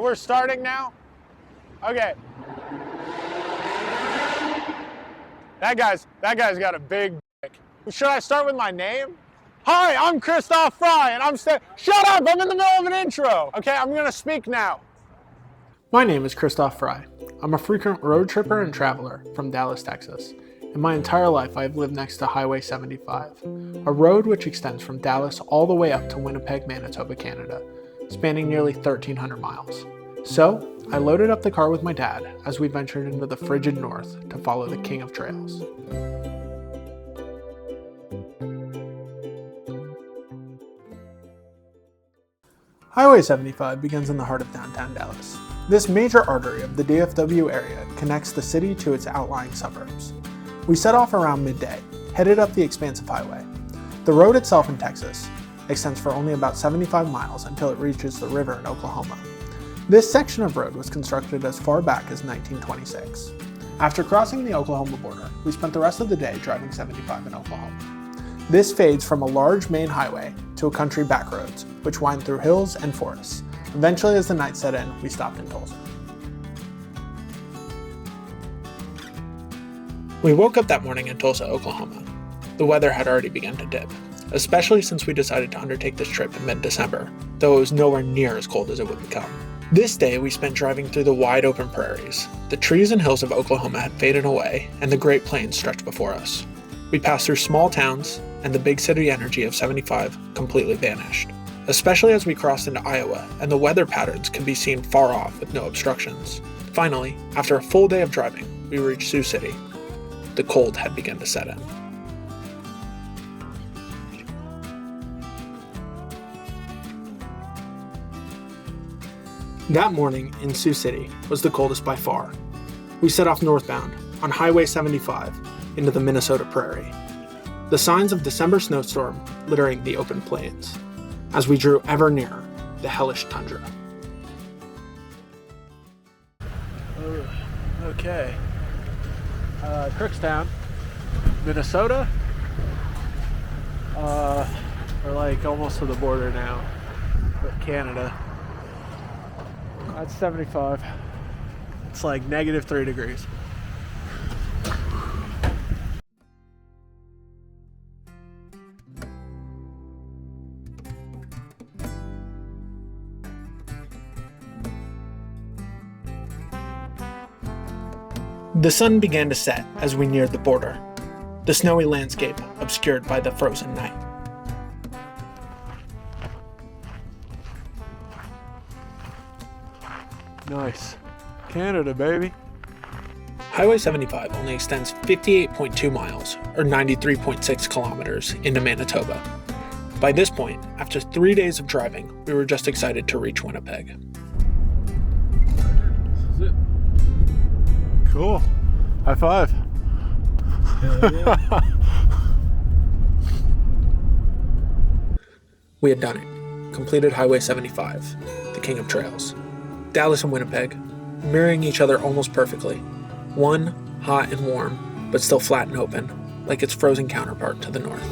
We're starting now? Okay. That guy's got a big dick. Should I start with my name? Hi, I'm Christoph Fry, and shut up, I'm in the middle of an intro. Okay, I'm gonna speak now. My name is Christoph Fry. I'm a frequent road tripper and traveler from Dallas, Texas. In my entire life, I have lived next to Highway 75, a road which extends from Dallas all the way up to Winnipeg, Manitoba, Canada, spanning nearly 1,300 miles. So, I loaded up the car with my dad as we ventured into the frigid north to follow the king of trails. Highway 75 begins in the heart of downtown Dallas. This major artery of the DFW area connects the city to its outlying suburbs. We set off around midday, headed up the expansive highway. The road itself in Texas extends for only about 75 miles until it reaches the river in Oklahoma. This section of road was constructed as far back as 1926. After crossing the Oklahoma border, we spent the rest of the day driving 75 in Oklahoma. This fades from a large main highway to a country backroads, which wind through hills and forests. Eventually, as the night set in, we stopped in Tulsa. We woke up that morning in Tulsa, Oklahoma. The weather had already begun to dip, especially since we decided to undertake this trip in mid-December, though it was nowhere near as cold as it would become. This day, we spent driving through the wide open prairies. The trees and hills of Oklahoma had faded away, and the Great Plains stretched before us. We passed through small towns, and the big city energy of 75 completely vanished, especially as we crossed into Iowa, and the weather patterns could be seen far off with no obstructions. Finally, after a full day of driving, we reached Sioux City. The cold had begun to set in. That morning in Sioux City was the coldest by far. We set off northbound on Highway 75 into the Minnesota prairie. The signs of December snowstorm littering the open plains as we drew ever nearer the hellish tundra. Okay. Crookstown, Minnesota. We're like almost to the border now with Canada. That's 75. It's like -3 degrees. The sun began to set as we neared the border, the snowy landscape obscured by the frozen night. Nice. Canada, baby. Highway 75 only extends 58.2 miles, or 93.6 kilometers, into Manitoba. By this point, after 3 days of driving, we were just excited to reach Winnipeg. This is it. Cool. High five. Hell yeah. We had done it. Completed Highway 75, the king of trails. Dallas and Winnipeg, mirroring each other almost perfectly. One hot and warm, but still flat and open, like its frozen counterpart to the north.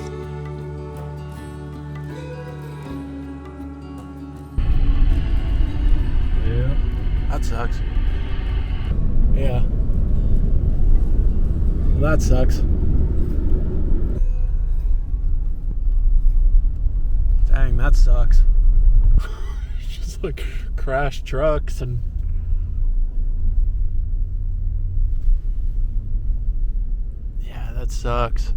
Yeah. That sucks. Yeah. Well, that sucks. Dang, that sucks. Just like crashed trucks and... Yeah, that sucks.